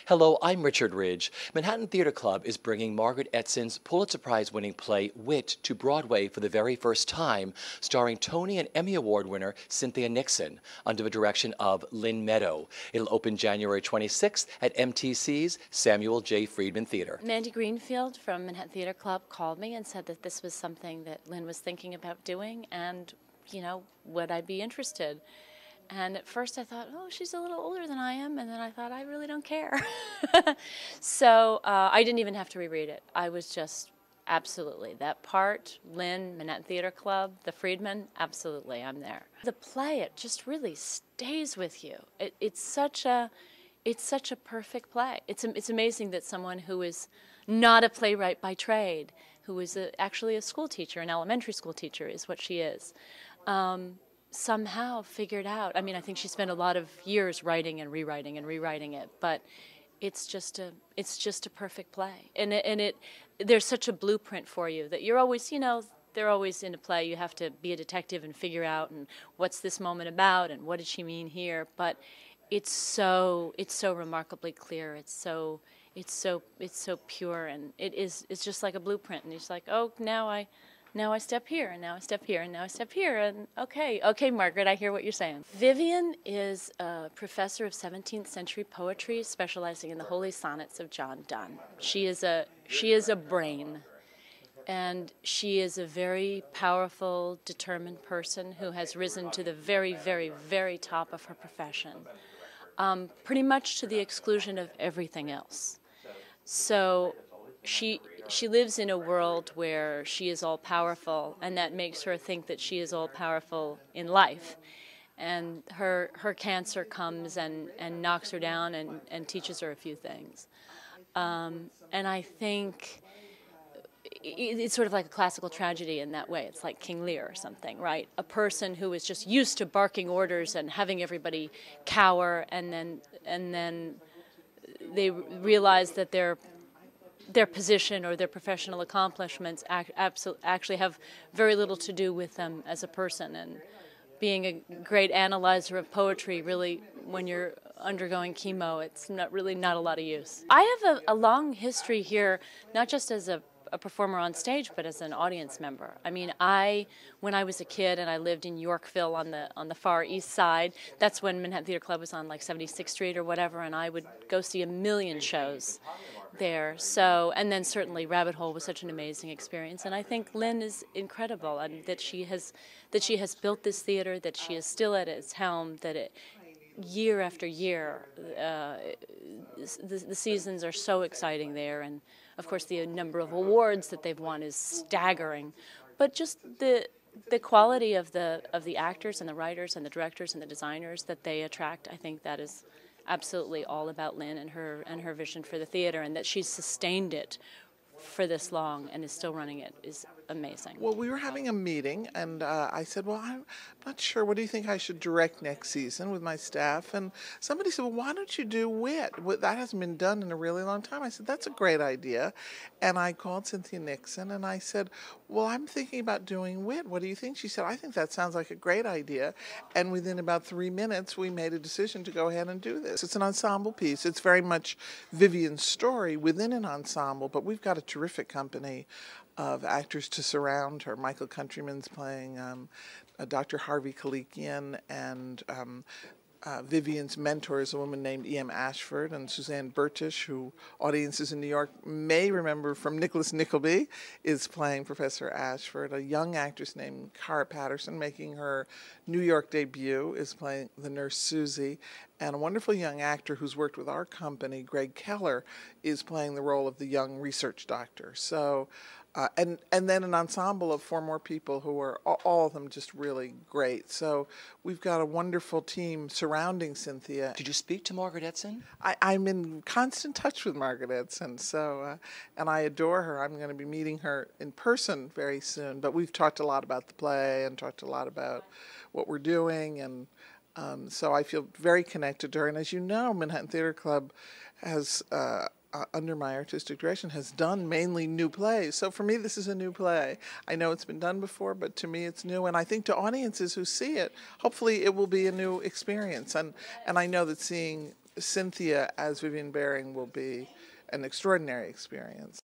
Hello, I'm Richard Ridge. Manhattan Theater Club is bringing Margaret Edson's Pulitzer Prize-winning play WIT to Broadway for the very first time, starring Tony and Emmy Award winner Cynthia Nixon, under the direction of Lynn Meadow. It'll open January 26th at MTC's Samuel J. Friedman Theater. Mandy Greenfield from Manhattan Theater Club called me and said that this was something that Lynn was thinking about doing, and, you know, would I be interested? And at first I thought, oh, she's a little older than I am, and then I thought, I really don't care. So I didn't even have to reread it. I was just, absolutely. That part, Lynn, Manhattan Theater Club, the Friedman, absolutely, I'm there. The play, it just really stays with you. It's such a perfect play. It's amazing that someone who is not a playwright by trade, who is actually a school teacher, an elementary school teacher is what she is, somehow figured out. I mean, I think she spent a lot of years writing and rewriting it, but it's just a perfect play. And there's such a blueprint for you that you're always, you know, they're always in a play. You have to be a detective and figure out, and what's this moment about, and what did she mean here? But it's so remarkably clear. It's so pure, and it's just like a blueprint. And it's like, oh, now I step here, and now I step here, and now I step here, and okay, Margaret, I hear what you're saying. Vivian is a professor of 17th century poetry, specializing in the holy sonnets of John Donne. She is a brain, and she is a very powerful, determined person who has risen to the very, very, very top of her profession, pretty much to the exclusion of everything else. So she lives in a world where she is all-powerful, and that makes her think that she is all-powerful in life. And her cancer comes and knocks her down and teaches her a few things. And I think it's sort of like a classical tragedy in that way. It's like King Lear or something, right? A person who is just used to barking orders and having everybody cower, and then they realize that their position or their professional accomplishments actually have very little to do with them as a person. And being a great analyzer of poetry, really, when you're undergoing chemo, it's not a lot of use. I have a long history here, not just as a performer on stage, but as an audience member. I mean, when I was a kid and I lived in Yorkville on the far east side, that's when Manhattan Theater Club was on like 76th Street or whatever, and I would go see a million shows there. So, and then certainly Rabbit Hole was such an amazing experience, and I think Lynn is incredible, and that she has built this theater, that she is still at its helm, that year after year, the seasons are so exciting there, and of course the number of awards that they've won is staggering. But just the quality of the actors and the writers and the directors and the designers that they attract, I think that is absolutely all about Lynn and her vision for the theater, and that she's sustained it for this long and is still running it is amazing. Well, we were having a meeting, and I said, well, I'm not sure, what do you think I should direct next season with my staff? And somebody said, well, why don't you do WIT? That hasn't been done in a really long time. I said, that's a great idea. And I called Cynthia Nixon, and I said, well, I'm thinking about doing WIT. What do you think? She said, I think that sounds like a great idea. And within about 3 minutes, we made a decision to go ahead and do this. It's an ensemble piece. It's very much Vivian's story within an ensemble, but we've got a terrific company of actors to surround her. Michael Countryman's playing Dr. Harvey Kalikian, and Vivian's mentor is a woman named E.M. Ashford, and Suzanne Burtish, who audiences in New York may remember from Nicholas Nickleby, is playing Professor Ashford. A young actress named Cara Patterson, making her New York debut, is playing the nurse Susie. And a wonderful young actor who's worked with our company, Greg Keller, is playing the role of the young research doctor. So, and then an ensemble of 4 more people who are all of them just really great. So we've got a wonderful team surrounding Cynthia. Did you speak to Margaret Edson? I'm in constant touch with Margaret Edson, so and I adore her. I'm going to be meeting her in person very soon. But we've talked a lot about the play and talked a lot about what we're doing, and so I feel very connected to her. And as you know, Manhattan Theater Club has under my artistic direction, has done mainly new plays. So for me, this is a new play. I know it's been done before, but to me, it's new. And I think to audiences who see it, hopefully it will be a new experience. And I know that seeing Cynthia as Vivian Baring will be an extraordinary experience.